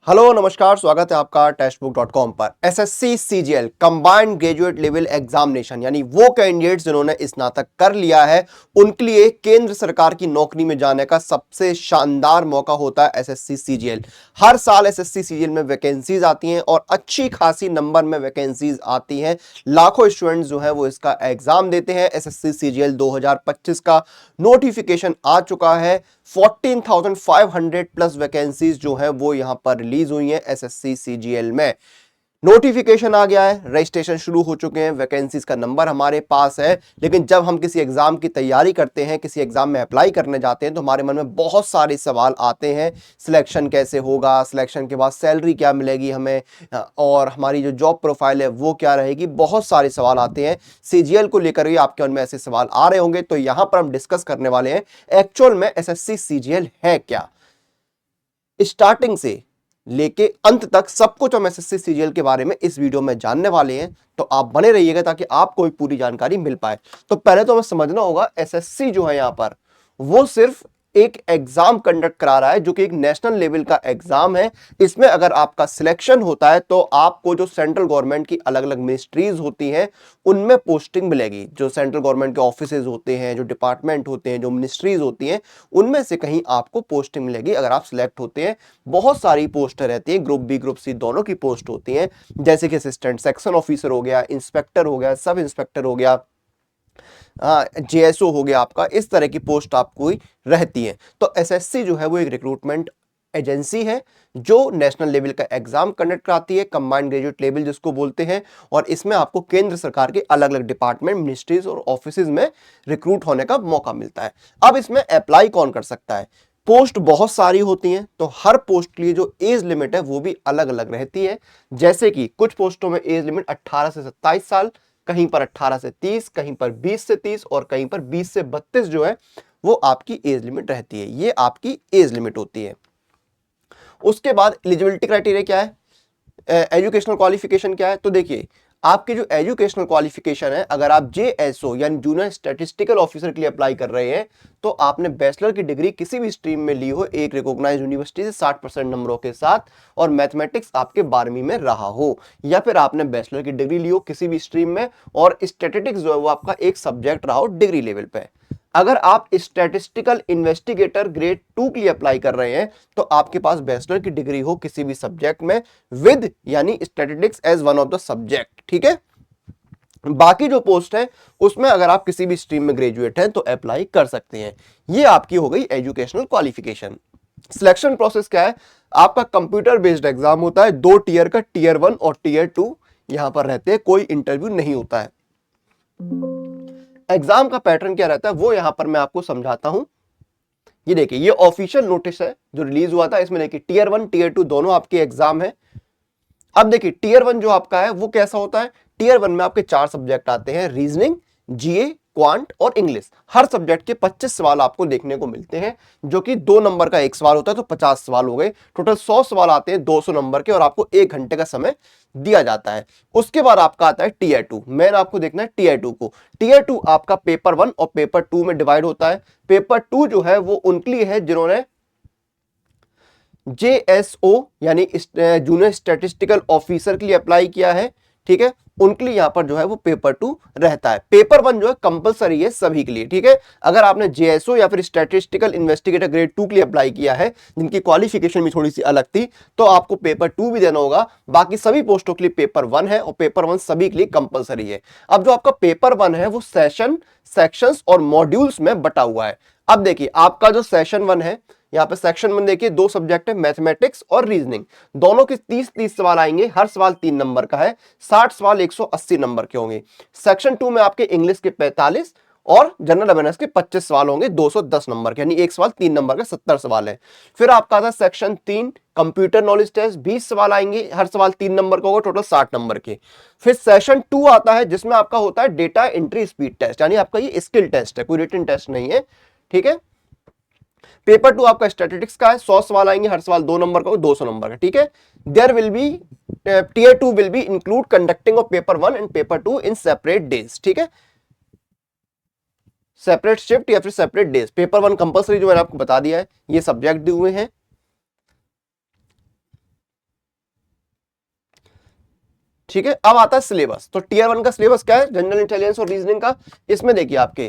Hello नमस्कार, स्वागत है आपका टेस्टबुक.com पर। SSC CGL combined graduate level examination यानी वो कैंडिडेट्स जिन्होंने स्नातक कर लिया है उनके लिए केंद्र सरकार की नौकरी में जाने का सबसे शानदार मौका होता है एसएससी सीजीएल। हर साल एसएससी सीजीएल में वैकेंसीज आती हैं और अच्छी खासी नंबर में वैकेंसीज आती हैं। लाखों स्टूडेंट्स जो है वो इसका एग्जाम देते हैं। एसएससी सीजीएल 2025 का नोटिफिकेशन आ चुका है। 14,500 प्लस वैकेंसीज जो है वो यहां पर रिलीज हुई है एसएससी सीजीएल में। नोटिफिकेशन आ गया है, रजिस्ट्रेशन शुरू हो चुके हैं, वैकेंसीज का नंबर हमारे पास है। लेकिन जब हम किसी एग्जाम की तैयारी करते हैं, किसी एग्जाम में अप्लाई करने जाते हैं तो हमारे मन में बहुत सारे सवाल आते हैं। सिलेक्शन कैसे होगा, सिलेक्शन के बाद सैलरी क्या मिलेगी हमें, और हमारी जो जॉब प्रोफाइल है वो क्या रहेगी, बहुत सारे सवाल आते हैं। सीजीएल को लेकर भी आपके मन में ऐसे सवाल आ रहे होंगे, तो यहां पर हम डिस्कस करने वाले हैं एक्चुअल में एसएससी सीजीएल है क्या। स्टार्टिंग से लेके अंत तक सब कुछ हम एसएससी सीजीएल के बारे में इस वीडियो में जानने वाले हैं, तो आप बने रहिएगा ताकि आपको पूरी जानकारी मिल पाए। तो पहले तो हमें समझना होगा एसएससी जो है यहां पर वो सिर्फ एक एग्जाम कंडक्ट करा रहा है जो कि एक नेशनल लेवल का एग्जाम है। इसमें अगर आपका सिलेक्शन होता है तो आपको जो सेंट्रल गवर्नमेंट की अलग अलग मिनिस्ट्रीज होती हैं उनमें पोस्टिंग मिलेगी। जो सेंट्रल गवर्नमेंट के ऑफिसेज होते हैं, जो डिपार्टमेंट होते हैं, जो मिनिस्ट्रीज होती हैं, उनमें से कहीं आपको पोस्टिंग मिलेगी अगर आप सिलेक्ट होते हैं। बहुत सारी पोस्ट रहती है, ग्रुप बी ग्रुप सी दोनों की पोस्ट होती है, जैसे कि असिस्टेंट सेक्शन ऑफिसर हो गया, इंस्पेक्टर हो गया, सब इंस्पेक्टर हो गया, जेएसओ हो गया आपका। इस तरह की पोस्ट आपको रहती है। तो एसएससी जो है वो एक रिक्रूटमेंट एजेंसी है जो नेशनल लेवल का एग्जाम कंडक्ट कराती है, कंबाइंड ग्रेजुएट लेवल जिसको बोलते हैं। और इसमें आपको केंद्र सरकार के अलग अलग डिपार्टमेंट, मिनिस्ट्रीज और ऑफिसेज में रिक्रूट होने का मौका मिलता है। अब इसमें अप्लाई कौन कर सकता है? पोस्ट बहुत सारी होती हैं, तो हर पोस्ट के लिए जो एज लिमिट है वो भी अलग अलग रहती है। जैसे कि कुछ पोस्टों में एज लिमिट 18 से 27 साल, कहीं पर 18 से 30, कहीं पर 20 से 30 और कहीं पर 20 से 32 जो है वो आपकी एज लिमिट रहती है। ये आपकी एज लिमिट होती है। उसके बाद एलिजिबिलिटी क्राइटेरिया क्या है, एजुकेशनल क्वालिफिकेशन क्या है? तो देखिए, आपकी जो एजुकेशनल क्वालिफिकेशन है, अगर आप जेएसओ यानी जूनियर स्टैटिस्टिकल ऑफिसर के लिए अप्लाई कर रहे हैं तो आपने बैचलर की डिग्री किसी भी स्ट्रीम में ली हो एक रिकॉग्नाइज्ड यूनिवर्सिटी से 60% नंबरों के साथ, और मैथमेटिक्स आपके 12वीं में रहा हो, या फिर आपने बैचलर की डिग्री ली हो किसी भी स्ट्रीम में और स्टैटिस्टिक्स जो है वो आपका एक सब्जेक्ट रहा हो डिग्री लेवल पे। अगर आप स्टैटिस्टिकल इन्वेस्टिगेटर ग्रेड 2 के लिए अप्लाई कर रहे हैं तो आपके पास बैचलर की डिग्री हो किसी भी सब्जेक्ट में विद यानी statistics as one of the subject, ठीक है। बाकी जो पोस्ट है उसमें अगर आप किसी भी स्ट्रीम में ग्रेजुएट हैं तो अप्लाई कर सकते हैं। ये आपकी हो गई एजुकेशनल क्वालिफिकेशन। सिलेक्शन प्रोसेस क्या है? आपका कंप्यूटर बेस्ड एग्जाम होता है, 2 टीयर का, टीयर 1 और टीयर 2 यहां पर रहते हैं, कोई इंटरव्यू नहीं होता है। एग्जाम का पैटर्न क्या रहता है वो यहां पर मैं आपको समझाता हूं। ये देखिए, ये ऑफिशियल नोटिस है जो रिलीज हुआ था। इसमें देखिए टीयर 1 टीयर 2 दोनों आपके एग्जाम है। अब देखिए टीयर 1 जो आपका है वो कैसा होता है? टीयर 1 में आपके 4 सब्जेक्ट आते हैं, रीजनिंग, जीए, क्वांट और इंग्लिश। हर सब्जेक्ट के 25 सवाल आपको देखने को मिलते हैं, जो कि 2 नंबर का एक सवाल होता है, तो 50 सवाल हो गए। टोटल 100 सवाल आते हैं 200 नंबर के, और आपको 1 घंटे का समय दिया जाता है। उसके बाद आपका आता है टीयर 2। मैंने आपको देखना है टीयर 2 को। टीयर 2 आपका पेपर 1 और पेपर 2 में डिवाइड होता है। पेपर 2 जो है वो उनके लिए है जिन्होंने जेएसओ यानी जूनियर स्टैटिस्टिकल ऑफिसर के लिए अप्लाई किया है, ठीक है। उनके लिए यहां पर जो है वो पेपर 2 रहता है। पेपर 1 जो है कंपलसरी है सभी के लिए, ठीक है। अगर आपने जेएसओ या फिर स्टैटिस्टिकल इन्वेस्टिगेटर ग्रेड 2 के लिए अप्लाई किया है, जिनकी क्वालिफिकेशन भी थोड़ी सी अलग थी, तो आपको पेपर 2 भी देना होगा। बाकी सभी पोस्टों के लिए पेपर 1 है, और पेपर 1 सभी के लिए कंपलसरी है। अब जो आपका पेपर 1 है वो सेशन, सेक्शंस और मॉड्यूल्स में बटा हुआ है। अब देखिए आपका जो सेशन 1 है, यहाँ पे सेक्शन 1 देखिए 2 सब्जेक्ट है, मैथमेटिक्स और रीजनिंग। दोनों के 30-30 सवाल आएंगे, हर सवाल 3 नंबर का है, 60 सवाल 180 नंबर के होंगे। सेक्शन 2 में आपके इंग्लिश के 45 और जनरल अवेयरनेस के 25 सवाल होंगे 210 नंबर के, यानी एक सवाल 3 नंबर का 70 सवाल है। फिर आपका आता है सेक्शन 3 कंप्यूटर नॉलेज टेस्ट, 20 सवाल आएंगे, हर सवाल 3 नंबर का होगा, टोटल 60 नंबर के। फिर सेशन 2 आता है जिसमें आपका होता है डेटा एंट्री स्पीड टेस्ट, यानी आपका ये स्किल टेस्ट है, कोई रिटन टेस्ट नहीं है, ठीक है। पेपर 2 आपका स्टैटिस्टिक्स का है, 100 सवाल आएंगे, हर सवाल 2 नंबर का, 200 नंबर का, ठीक है। There will be tier 2 will be include conducting of paper 1 and paper 2 in separate days, ठीक है, सेपरेट शिफ्ट या फिर सेपरेट डेज। पेपर 1 कंपलसरी जो मैंने आपको बता दिया है, ये सब्जेक्ट दिए हुए हैं। ठीक है, अब आता है सिलेबस। तो टीयर 1 का सिलेबस क्या है, जनरल इंटेलिजेंस और रीजनिंग का। इसमें देखिए आपके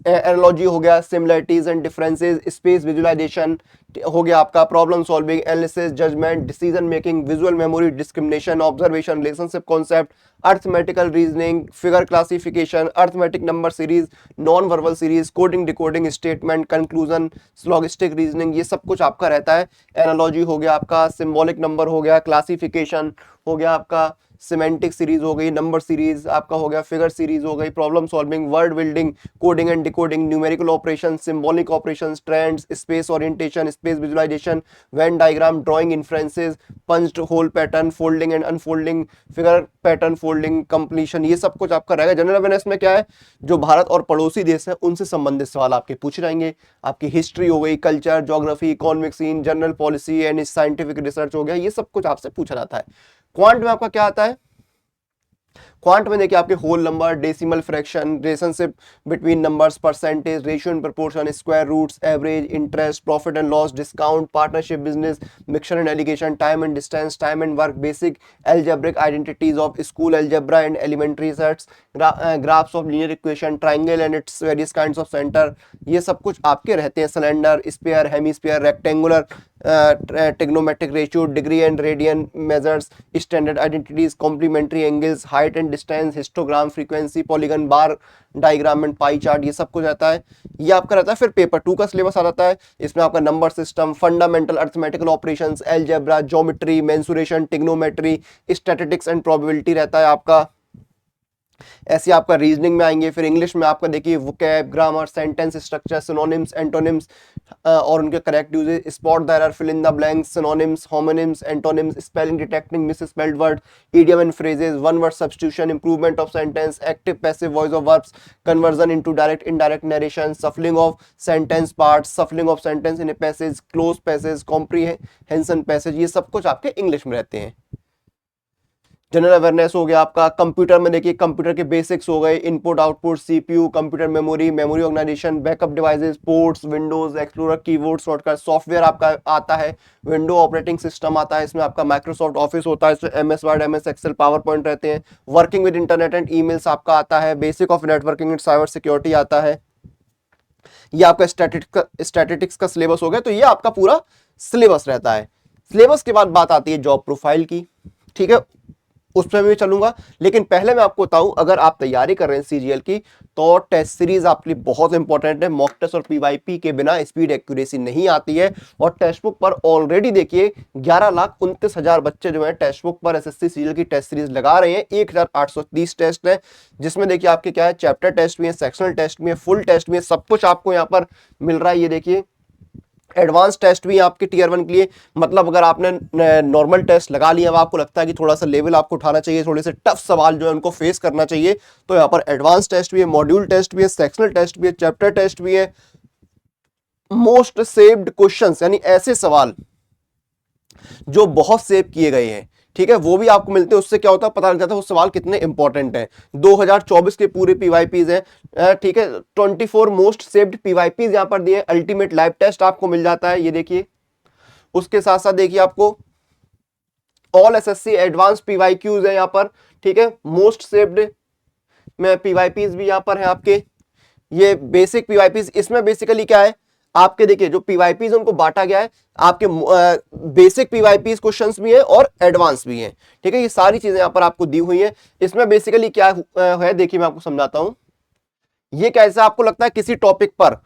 एनालॉजी हो गया, similarities and differences, space visualisation हो गया आपका, problem solving, analysis, judgement, decision making, visual memory, discrimination, observation, relationship concept, arithmetical reasoning, figure classification, arithmetic number series, non verbal series, coding decoding, statement, conclusion, logistic reasoning, ये सब कुछ आपका रहता है। Analogy हो गया आपका, सिंबॉलिक नंबर हो गया, क्लासिफिकेशन हो गया आपका, सिमेंटिक सीरीज हो गई, नंबर सीरीज आपका हो गया, फिगर सीरीज हो गई, problem solving, word building, coding and decoding, numerical operation, symbolic operations, trends, space orientation, space visualisation, Venn diagram, drawing inferences, punched hole pattern, folding and unfolding, figure pattern folding, completion, ये सब कुछ आपका रहेगा। General awareness में क्या है, जो भारत और पड़ोसी देश है उनसे संबंधित सवाल आपके पूछे जाएंगे। आपकी हिस्ट्री हो गई, culture, geography, economic scene, general policy and scientific research हो गया, ये सब कुछ आपसे पूछा जाता है। क्वांट में आपका क्या आता है, क्वांट में देखिए आपके whole number, decimal fraction, relationship between numbers, percentage, ratio and proportion, square roots, average, interest, profit and loss, discount, partnership business, mixture and alligation, time and distance, time and work, basic algebraic identities of school algebra and elementary sets, graphs of linear equation, triangle and its various kinds of centre, ये सब कुछ आपके रहते हैं। Cylinder, sphere, hemisphere, rectangular, trigonometric ratio, degree and radian measures, standard identities, complementary angles, height and distance, histogram, frequency, polygon, bar diagram and pie chart, ये सब कुछ रहता है। ये आपका रहता है। फिर पेपर 2 का सिलेबस आ जाता है। इसमें आपका number system, fundamental arithmetical operations, algebra, geometry, mensuration, trigonometry, statistics and probability रहता है आपका। ऐसे आपका रीजनिंग में आएंगे। फिर इंग्लिश में आपका देखिए vocab, grammar, sentence structure, synonyms, antonyms और उनके correct uses, spot the error, fill in the blanks, synonyms, homonyms, antonyms, spelling detecting misspelled word, idiom and phrases, one word substitution, improvement of sentence, active passive voice of verbs, conversion into direct indirect narration, shuffling of sentence parts, shuffling of sentence in a passage, cloze passage, comprehension passage, ये सब कुछ आपके English में रहते हैं। General awareness हो गया आपका। कंप्यूटर में देखिए कंप्यूटर के बेसिक्स हो गए, input output, CPU, computer memory, memory organisation, backup devices, ports, Windows, Explorer, keyboard, shortcut, software आपका आता है, विंडो ऑपरेटिंग सिस्टम आता है, इसमें आपका माइक्रोसॉफ्ट ऑफिस होता है, इसमें MS Word, MS Excel, PowerPoint रहते हैं, working with internet and emails आपका आता है, basic of networking and cyber security आता है। ये आपका स्टैटिस्टिक्स का सिलेबस हो गया। तो ये आपका पूरा सिलेबस रहता है। सिलेबस के बाद बात आती है जॉब प्रोफाइल की, ठीक है, उस पर मैं चलूंगा। लेकिन पहले मैं आपको बताऊं, अगर आप तैयारी कर रहे हैं सीजीएल की, तो टेस्ट सीरीज आपके लिए बहुत इंपॉर्टेंट है। मॉक टेस्ट और पीवाईपी के बिना स्पीड एक्यूरेसी नहीं आती है। और टेक्स्ट बुक पर ऑलरेडी देखिए 11,29,000 बच्चे जो है टेक्स्ट बुक पर एसएससी सीजीएल की टेस्ट सीरीज लगा रहे हैं। 1,830 टेस्ट है, जिसमें देखिए आपके क्या है, चैप्टर टेस्ट भी है, सेक्शनल टेस्ट भी है, फुल टेस्ट भी है, सब कुछ आपको यहाँ पर मिल रहा है। ये देखिए एडवांस टेस्ट भी आपके टीयर 1 के लिए, मतलब अगर आपने नॉर्मल टेस्ट लगा लिया, अब आपको लगता है कि थोड़ा सा लेवल आपको उठाना चाहिए, थोड़े से टफ सवाल जो है उनको फेस करना चाहिए, तो यहाँ पर एडवांस टेस्ट भी है, मॉड्यूल टेस्ट भी है, सेक्शनल टेस्ट भी है, चैप्टर टेस्ट भी है, मोस्ट सेव्ड क्वेश्चंस यानी ऐसे सवाल जो बहुत सेव किए गए हैं, ठीक है, वो भी आपको मिलते हैं। उससे क्या होता है, पता लग जाता है वो सवाल कितने इंपॉर्टेंट हैं। 2024 के पूरे पीवाईपीज हैं, ठीक है, 24 मोस्ट सेव्ड पीवाईपीज यहां पर दिए। अल्टीमेट लाइव टेस्ट आपको मिल जाता है, ये देखिए। उसके साथ साथ देखिए आपको ऑल एसएससी एडवांस पीवाईक्यूज है यहां पर, ठीक है, मोस्ट सेव्ड में पीवाईपीज भी यहां पर है आपके। ये बेसिक पीवाईपीज, इसमें बेसिकली क्या है, आपके देखिए जो पीवाईपीज उनको बांटा गया है, आपके बेसिक पीवाईपीज क्वेश्चंस भी है और एडवांस भी है, ठीक है। ये सारी चीजें यहां पर आपको दी हुई है। इसमें बेसिकली क्या है, देखिए मैं आपको समझाता हूं। ये कैसा आपको लगता है, किसी टॉपिक पर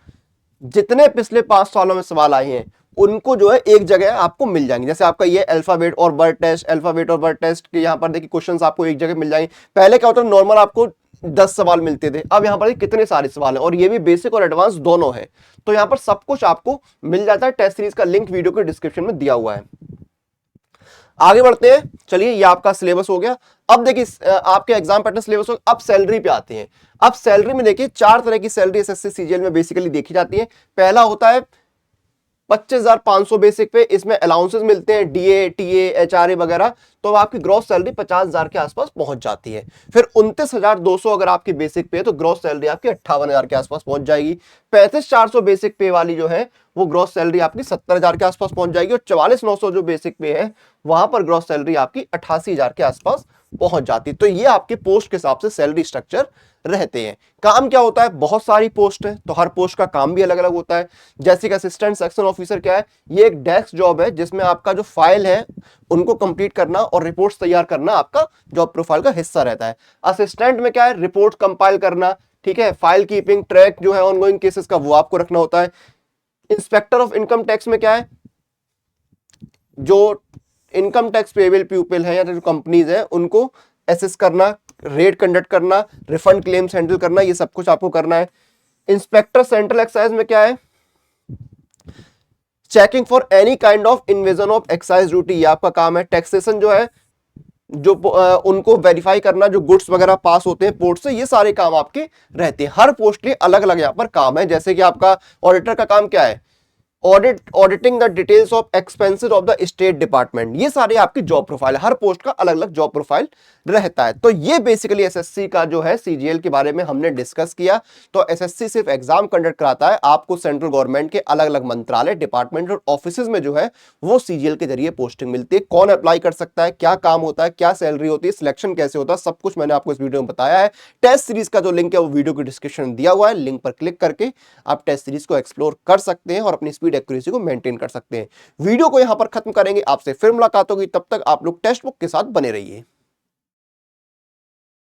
जितने पिछले 5 सालों में सवाल आए हैं उनको जो है एक जगह आपको मिल जाएंगे। जैसे आपका ये अल्फाबेट और वर्ड टेस्ट, अल्फाबेट और वर्ड टेस्ट के यहाँ पर देखिए क्वेश्चंस आपको एक जगह मिल जाएंगे। पहले क्या होता है, नॉर्मल आपको 10 सवाल मिलते थे, अब यहाँ पर कितने सारे सवाल हैं, और ये भी बेसिक और एडवांस दोनों है। तो यहाँ पर सब कुछ आपको मिल जाता है। टेस्ट सीरीज का लिंक वीडियो के डिस्क्रिप्शन में दिया हुआ है। आगे बढ़ते हैं, चलिए, ये आपका सिलेबस हो गया। अब देखिए आपके एग्जाम पैटर्न सिलेबस हो गया। अब सैलरी पे आते हैं। अब सैलरी में देखिए 4 तरह की सैलरी एसएससी सीजीएल में बेसिकली देखी जाती है। पहला होता है 25,500 बेसिक पे, इसमें अलाउंसेस मिलते हैं, डीए, टीए, एचआरए वगैरह, तो आपकी ग्रॉस सैलरी 50,000 के आसपास पहुंच जाती है। फिर 29,200 अगर आपकी बेसिक पे है तो ग्रॉस सैलरी आपकी 58,000 के आसपास पहुंच जाएगी। 35,400 बेसिक पे वाली जो है वो ग्रॉस सैलरी आपकी 70,000 के आसपास पहुंच जाएगी, और 44,900 जो बेसिक पे है वहां पर ग्रॉस सैलरी आपकी 88,000 के आसपास पहुंच जाती। तो ये आपके पोस्ट के हिसाब से सैलरी स्ट्रक्चर रहते हैं। काम क्या होता है, बहुत सारी पोस्ट है तो हर पोस्ट का काम भी अलग अलग होता है। जैसे कि असिस्टेंट सेक्शन ऑफिसर क्या है, ये एक डेस्क जॉब है जिसमें आपका जो फाइल है उनको कंप्लीट करना और रिपोर्ट्स तैयार करना आपका जॉब प्रोफाइल का हिस्सा रहता है। असिस्टेंट में क्या है, रिपोर्ट कंपाइल करना, ठीक है, फाइल कीपिंग, ट्रैक जो है ऑनगोइंग केसेस का वो आपको रखना होता है। इंस्पेक्टर ऑफ इनकम टैक्स में क्या है, जो इनकम टैक्स पेबल पीपल है या जो कंपनीज है उनको असेस करना, रेट कंडक्ट करना, रिफंड क्लेम्स हैंडल करना, ये सब कुछ आपको करना है। इंस्पेक्टर सेंट्रल एक्साइज में क्या है, checking for any kind of invasion of excise duty, ये आपका काम है। टैक्सेशन जो है, जो उनको वेरीफाई करना, जो गुड्स वगैरह पास होते हैं पोर्ट से, ये सारे काम आपके रहते हैं। हर पोस्ट के अलग अलग यहाँ पर काम है। जैसे कि आपका ऑडिटर का काम क्या है, auditing the details of expenses of the state department, ये सारे आपकी जॉब प्रोफाइल है। हर पोस्ट का अलग अलग जॉब प्रोफाइल रहता है। तो ये बेसिकली एसएससी का जो है सीजीएल के बारे में हमने डिस्कस किया। तो एसएससी सिर्फ एग्जाम कंडक्ट कराता है, आपको सेंट्रल गवर्नमेंट के अलग अलग मंत्रालय, डिपार्टमेंट और ऑफिसेज में जो है वो सीजीएल के जरिए पोस्टिंग मिलती है। कौन अप्लाई कर सकता है, क्या काम होता है, क्या सैलरी होती है, सिलेक्शन कैसे होता है, सब कुछ मैंने आपको इस वीडियो में बताया है। टेस्ट सीरीज का जो लिंक है वो वीडियो की डिस्क्रिप्शन में दिया हुआ है, लिंक पर क्लिक करके आप टेस्ट सीरीज को एक्सप्लोर कर सकते हैं और अपनी स्पीड एक्यूरेसी को मेंटेन कर सकते हैं। वीडियो को यहां पर खत्म करेंगे, आपसे फिर मुलाकात होगी, तब तक आप लोग टेक्स्ट बुक के साथ बने रहिए।